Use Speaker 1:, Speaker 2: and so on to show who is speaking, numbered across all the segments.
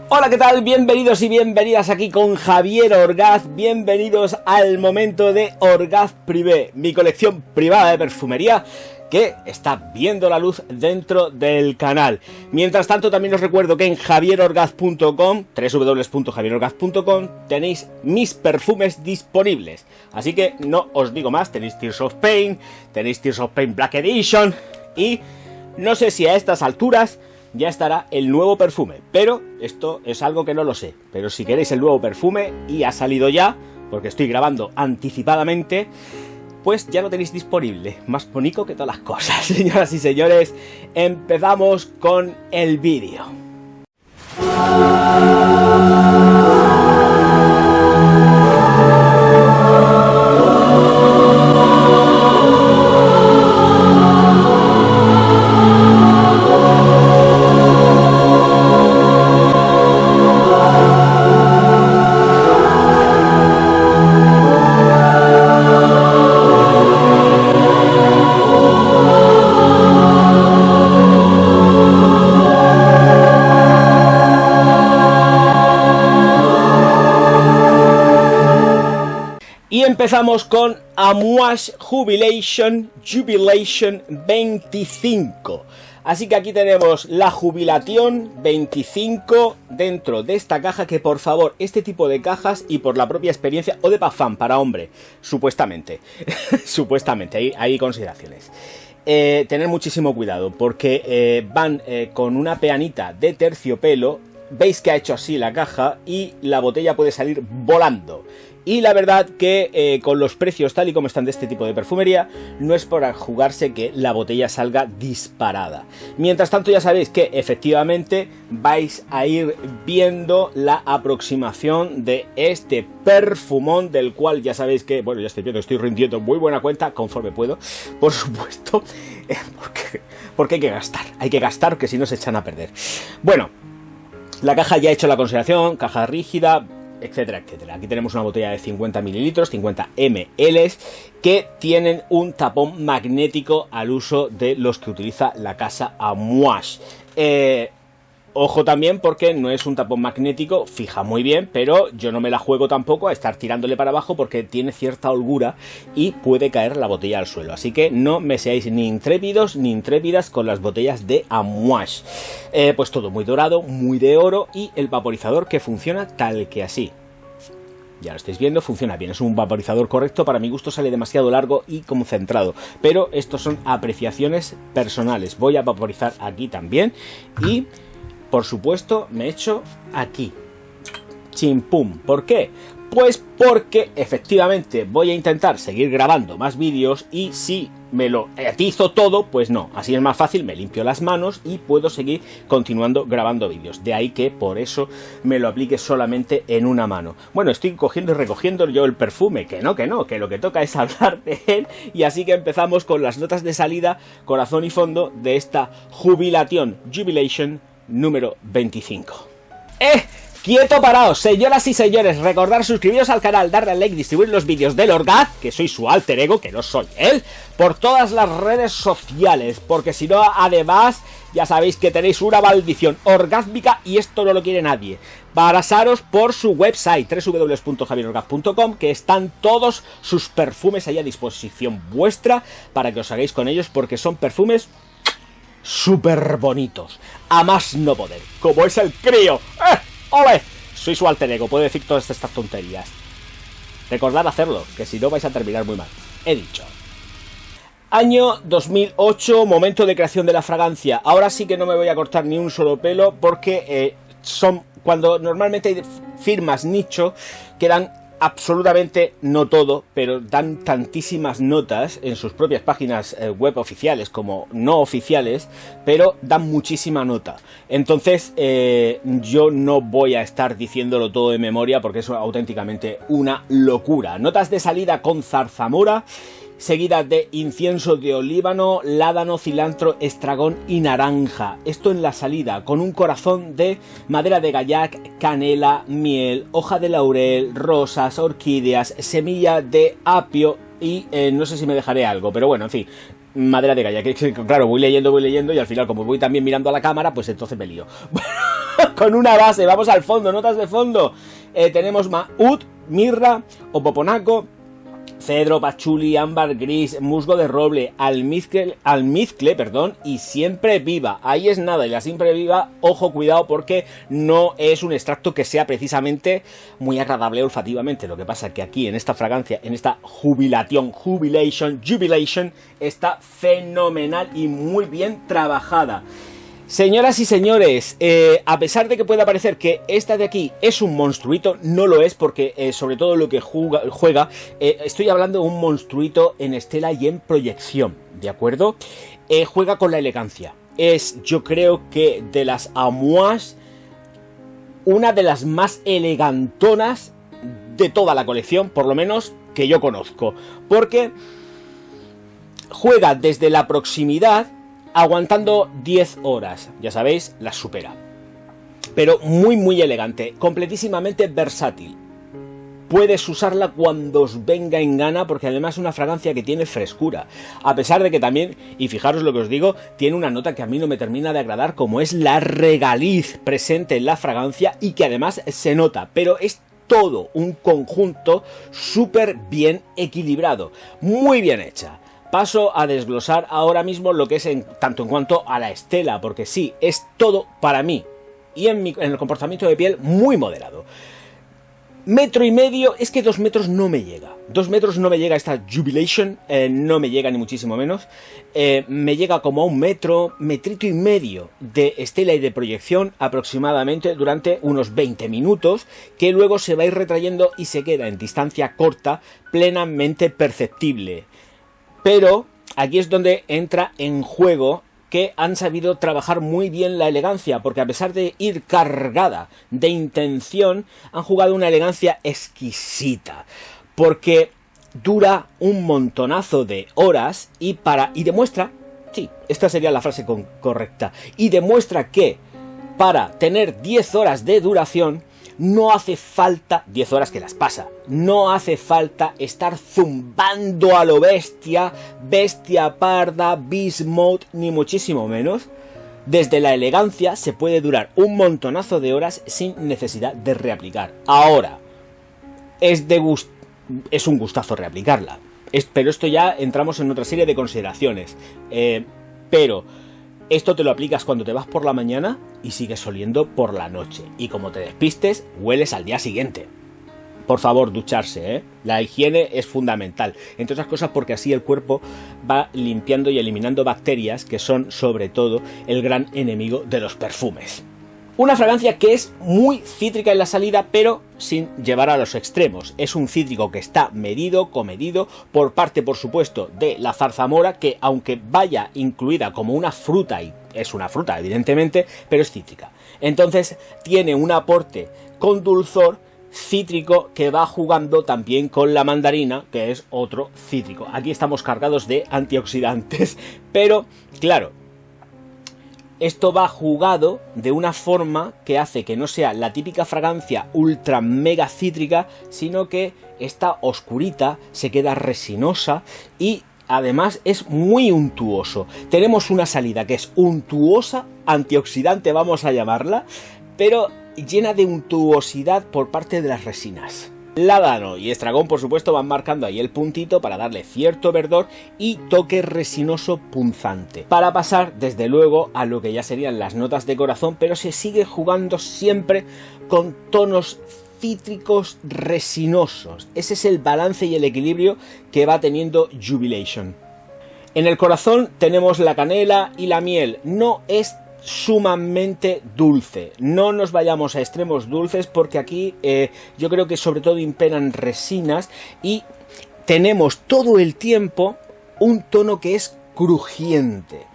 Speaker 1: Hola, ¿qué tal? Bienvenidos y bienvenidas aquí con Javier Orgaz. Bienvenidos al momento de Orgaz Privé, mi colección privada de perfumería que está viendo la luz dentro del canal. Mientras tanto, también os recuerdo que en javierorgaz.com, www.javierorgaz.com, tenéis mis perfumes disponibles. Así que no os digo más, tenéis Tears of Pain Black Edition y no sé si a estas alturas ya estará el nuevo perfume, pero esto es algo que no lo sé. Pero si queréis el nuevo perfume y ha salido ya, porque estoy grabando anticipadamente, pues ya lo tenéis disponible. Más bonito que todas las cosas. Señoras y señores, empezamos con el vídeo. Y empezamos con Amouage Jubilation 25. Así que aquí tenemos la Jubilación 25 dentro de esta caja, que por favor, este tipo de cajas y por la propia experiencia, o de parfum para hombre, supuestamente, supuestamente, hay consideraciones. Tener muchísimo cuidado porque van con una peanita de terciopelo. Veis que ha hecho así la caja y la botella puede salir volando. Y la verdad que con los precios tal y como están de este tipo de perfumería, no es para jugarse que la botella salga disparada. Mientras tanto, ya sabéis que efectivamente vais a ir viendo la aproximación de este perfumón, del cual ya sabéis que, bueno, ya estoy viendo, estoy rindiendo muy buena cuenta conforme puedo, por supuesto, porque hay que gastar, que si no se echan a perder. Bueno, la caja ya ha hecho la consideración, caja rígida, etcétera, etcétera. Aquí tenemos una botella de 50 mililitros, 50 ml, que tienen un tapón magnético al uso de los que utiliza la casa Amouage. Ojo también porque no es un tapón magnético, fija muy bien, pero yo no me la juego tampoco a estar tirándole para abajo porque tiene cierta holgura y puede caer la botella al suelo. Así que no me seáis ni intrépidos ni intrépidas con las botellas de Amouage. Pues todo muy dorado, muy de oro, y el vaporizador que funciona tal que así. Ya lo estáis viendo, funciona bien, es un vaporizador correcto, para mi gusto sale demasiado largo y concentrado, pero estos son apreciaciones personales. Voy a vaporizar aquí también y, por supuesto, me echo aquí. Chimpum. ¿Por qué? Pues porque efectivamente voy a intentar seguir grabando más vídeos y si me lo atizo todo, pues no. Así es más fácil, me limpio las manos y puedo seguir continuando grabando vídeos. De ahí que por eso me lo aplique solamente en una mano. Bueno, estoy cogiendo y recogiendo yo el perfume, que lo que toca es hablar de él. Y así que empezamos con las notas de salida, corazón y fondo de esta Jubilation número 25. ¡Quieto paraos! Señoras y señores, recordad suscribiros al canal, darle al like, distribuir los vídeos del Orgaz, que soy su alter ego, que no soy él, por todas las redes sociales, porque si no, además, ya sabéis que tenéis una maldición orgásmica y esto no lo quiere nadie. Pasaros por su website, www.javierorgaz.com, que están todos sus perfumes ahí a disposición vuestra, para que os hagáis con ellos, porque son perfumes súper bonitos, a más no poder, como es el crío. ¡Ole! Soy su alter ego, puedo decir todas estas tonterías. Recordad hacerlo, que si no vais a terminar muy mal. He dicho. Año 2008, momento de creación de la fragancia. Ahora sí que no me voy a cortar ni un solo pelo, porque son cuando normalmente hay firmas nicho que dan absolutamente, no todo, pero dan tantísimas notas en sus propias páginas web oficiales como no oficiales, pero dan muchísima nota. Entonces yo no voy a estar diciéndolo todo de memoria porque es auténticamente una locura. Notas de salida con zarzamora, seguida de incienso de olíbano, ládano, cilantro, estragón y naranja. Esto en la salida, con un corazón de madera de gallac, canela, miel, hoja de laurel, rosas, orquídeas, semilla de apio y no sé si me dejaré algo, pero bueno, en fin, madera de gallac. Claro, voy leyendo y al final, como voy también mirando a la cámara, pues entonces me lío. con una base. Vamos al fondo, notas de fondo. Tenemos oud, mirra, opoponaco, cedro, pachuli, ámbar gris, musgo de roble, almizcle, perdón, y siempre viva. Ahí es nada, y la siempre viva, ojo, cuidado, porque no es un extracto que sea precisamente muy agradable olfativamente. Lo que pasa que aquí, en esta fragancia, en esta jubilation, está fenomenal y muy bien trabajada. Señoras y señores, a pesar de que pueda parecer que esta de aquí es un monstruito, no lo es, porque sobre todo lo que juega, estoy hablando de un monstruito en estela y en proyección, ¿de acuerdo? Juega con la elegancia. Es, yo creo que de las Amouage, una de las más elegantonas de toda la colección, por lo menos que yo conozco, porque juega desde la proximidad, aguantando 10 horas, ya sabéis, las supera. Pero muy elegante, completísimamente versátil. Puedes usarla cuando os venga en gana, porque además es una fragancia que tiene frescura. A pesar de que también, y fijaros lo que os digo, tiene una nota que a mí no me termina de agradar, como es la regaliz presente en la fragancia y que además se nota, pero es todo un conjunto súper bien equilibrado, muy bien hecha. Paso a desglosar ahora mismo lo que es tanto en cuanto a la estela, porque sí, es todo para mí y en el comportamiento de piel muy moderado. 1,5 metros, es que 2 metros no me llega. 2 metros no me llega esta Jubilation, no me llega ni muchísimo menos. Me llega como a 1 metro, metrito y medio de estela y de proyección aproximadamente durante unos 20 minutos, que luego se va a ir retrayendo y se queda en distancia corta, plenamente perceptible. Pero aquí es donde entra en juego que han sabido trabajar muy bien la elegancia, porque a pesar de ir cargada de intención, han jugado una elegancia exquisita, porque dura un montonazo de horas y demuestra, sí, esta sería la frase correcta, y demuestra que para tener 10 horas de duración, no hace falta, 10 horas que las pasa, no hace falta estar zumbando a lo bestia, bestia parda, beast mode, ni muchísimo menos. Desde la elegancia se puede durar un montonazo de horas sin necesidad de reaplicar. Ahora, es un gustazo reaplicarla, pero esto ya entramos en otra serie de consideraciones, pero esto te lo aplicas cuando te vas por la mañana y sigues oliendo por la noche. Y como te despistes, hueles al día siguiente. Por favor, ducharse, ¿eh? La higiene es fundamental. Entre otras cosas porque así el cuerpo va limpiando y eliminando bacterias, que son sobre todo el gran enemigo de los perfumes. Una fragancia que es muy cítrica en la salida, pero sin llevar a los extremos. Es un cítrico que está medido, comedido, por parte, por supuesto, de la zarzamora, que aunque vaya incluida como una fruta, y es una fruta, evidentemente, pero es cítrica. Entonces, tiene un aporte con dulzor cítrico que va jugando también con la mandarina, que es otro cítrico. Aquí estamos cargados de antioxidantes, pero, claro, esto va jugado de una forma que hace que no sea la típica fragancia ultra mega cítrica, sino que está oscurita, se queda resinosa y además es muy untuoso. Tenemos una salida que es untuosa, antioxidante vamos a llamarla, pero llena de untuosidad por parte de las resinas. Ládano y estragón, por supuesto, van marcando ahí el puntito para darle cierto verdor y toque resinoso punzante. Para pasar, desde luego, a lo que ya serían las notas de corazón, pero se sigue jugando siempre con tonos cítricos resinosos. Ese es el balance y el equilibrio que va teniendo Jubilation. En el corazón tenemos la canela y la miel. No es sumamente dulce, no nos vayamos a extremos dulces, porque aquí yo creo que sobre todo imperan resinas y tenemos todo el tiempo un tono que es crujiente,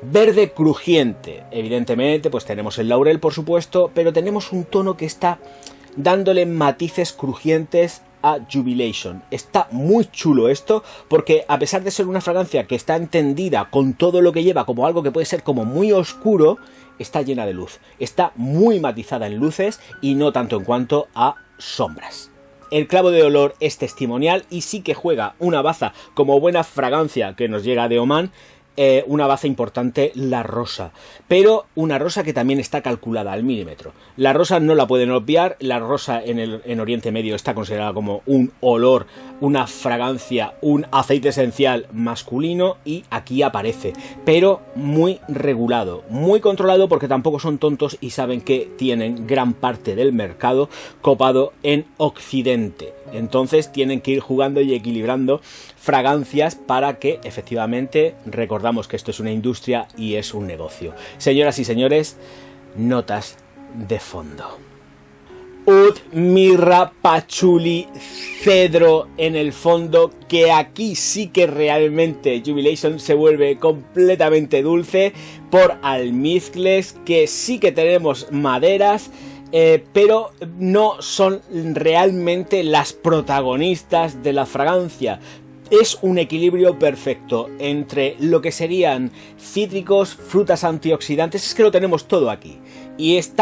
Speaker 1: verde crujiente. Evidentemente pues tenemos el laurel, por supuesto, pero tenemos un tono que está dándole matices crujientes a Jubilation. Está muy chulo esto, porque a pesar de ser una fragancia que está entendida con todo lo que lleva como algo que puede ser como muy oscuro, está llena de luz, está muy matizada en luces y no tanto en cuanto a sombras. El clavo de olor es testimonial y sí que juega una baza como buena fragancia que nos llega de Oman, una base importante, la rosa, pero una rosa que también está calculada al milímetro. La rosa no la pueden obviar, la rosa en Oriente Medio está considerada como un olor, una fragancia, un aceite esencial masculino, y aquí aparece, pero muy regulado, muy controlado, porque tampoco son tontos y saben que tienen gran parte del mercado copado en Occidente. Entonces tienen que ir jugando y equilibrando fragancias para que efectivamente, recordamos que esto es una industria y es un negocio. Señoras y señores, notas de fondo. Oud, mirra, pachuli, cedro en el fondo, que aquí sí que realmente Jubilation se vuelve completamente dulce, por almizcles, que sí que tenemos maderas, pero no son realmente las protagonistas de la fragancia. Es un equilibrio perfecto entre lo que serían cítricos, frutas antioxidantes, es que lo tenemos todo aquí. Y es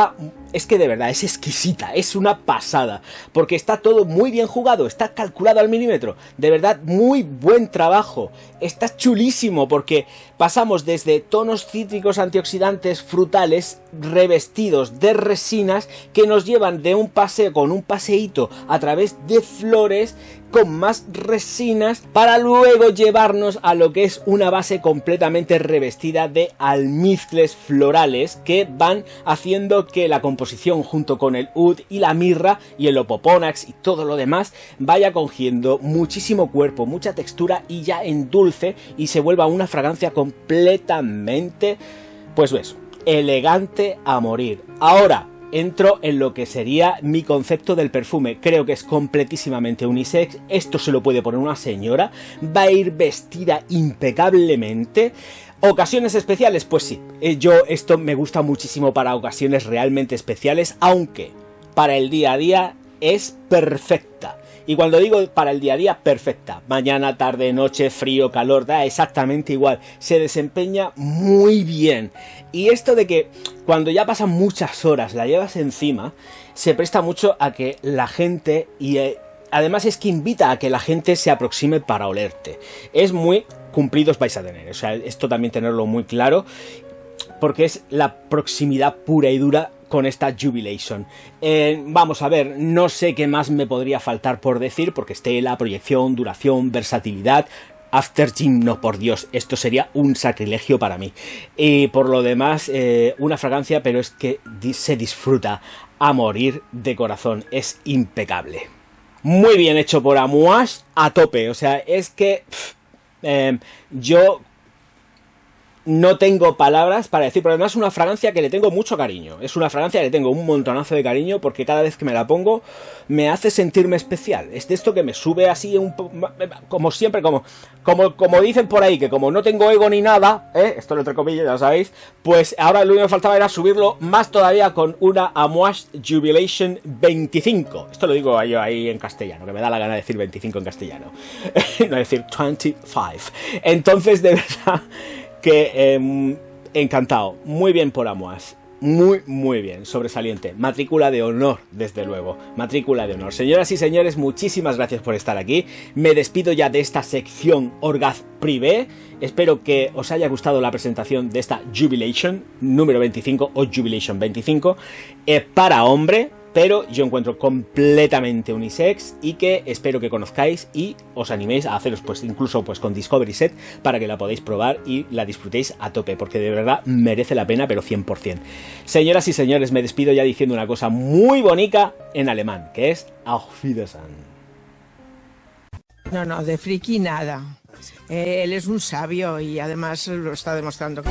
Speaker 1: que de verdad es exquisita, es una pasada, porque está todo muy bien jugado, está calculado al milímetro, de verdad muy buen trabajo, está chulísimo, porque pasamos desde tonos cítricos, antioxidantes, frutales, revestidos de resinas, que nos llevan de un paseo con un paseíto a través de flores con más resinas, para luego llevarnos a lo que es una base completamente revestida de almizcles florales, que van haciendo que la composición junto con el oud y la mirra y el opoponax y todo lo demás vaya cogiendo muchísimo cuerpo, mucha textura, y ya endulce y se vuelva una fragancia completamente, pues eso, elegante a morir. Ahora entro en lo que sería mi concepto del perfume. Creo que es completísimamente unisex. Esto se lo puede poner una señora, va a ir vestida impecablemente. ¿Ocasiones especiales? Pues sí, esto me gusta muchísimo para ocasiones realmente especiales, aunque para el día a día es perfecta. Y cuando digo para el día a día, perfecta. Mañana, tarde, noche, frío, calor, da exactamente igual. Se desempeña muy bien. Y esto de que cuando ya pasan muchas horas la llevas encima, se presta mucho a que la gente, y además es que invita a que la gente se aproxime para olerte. Es muy cumplidos vais a tener. O sea, esto también tenerlo muy claro, porque es la proximidad pura y dura con esta Jubilation. Vamos a ver, no sé qué más me podría faltar por decir, porque estela, proyección, duración, versatilidad. After Gym, no, por Dios, esto sería un sacrilegio para mí. Y por lo demás, una fragancia, pero es que se disfruta a morir de corazón, es impecable. Muy bien hecho por Amouage, a tope, o sea, es que yo no tengo palabras para decir, pero además es una fragancia que le tengo mucho cariño. Es una fragancia que le tengo un montonazo de cariño, porque cada vez que me la pongo me hace sentirme especial. Es de esto que me sube así como siempre, como dicen por ahí, que como no tengo ego ni nada, esto lo entre comillas, ya lo sabéis, pues ahora lo único que faltaba era subirlo más todavía con una Amouage Jubilation 25. Esto lo digo yo ahí en castellano, que me da la gana de decir 25 en castellano. No decir 25. Entonces, de verdad que encantado, muy bien por Amouage, muy bien, sobresaliente, matrícula de honor, desde luego, matrícula de honor. Señoras y señores, muchísimas gracias por estar aquí, me despido ya de esta sección Orgaz Privé, espero que os haya gustado la presentación de esta Jubilation número 25 o Jubilation 25, para hombre, pero yo encuentro completamente unisex, y que espero que conozcáis y os animéis a haceros pues incluso pues con Discovery Set, para que la podáis probar y la disfrutéis a tope, porque de verdad merece la pena, pero 100%. Señoras y señores, me despido ya diciendo una cosa muy bonita en alemán, que es Auf Wiedersehen.
Speaker 2: No, de friki nada. Él es un sabio y además lo está demostrando.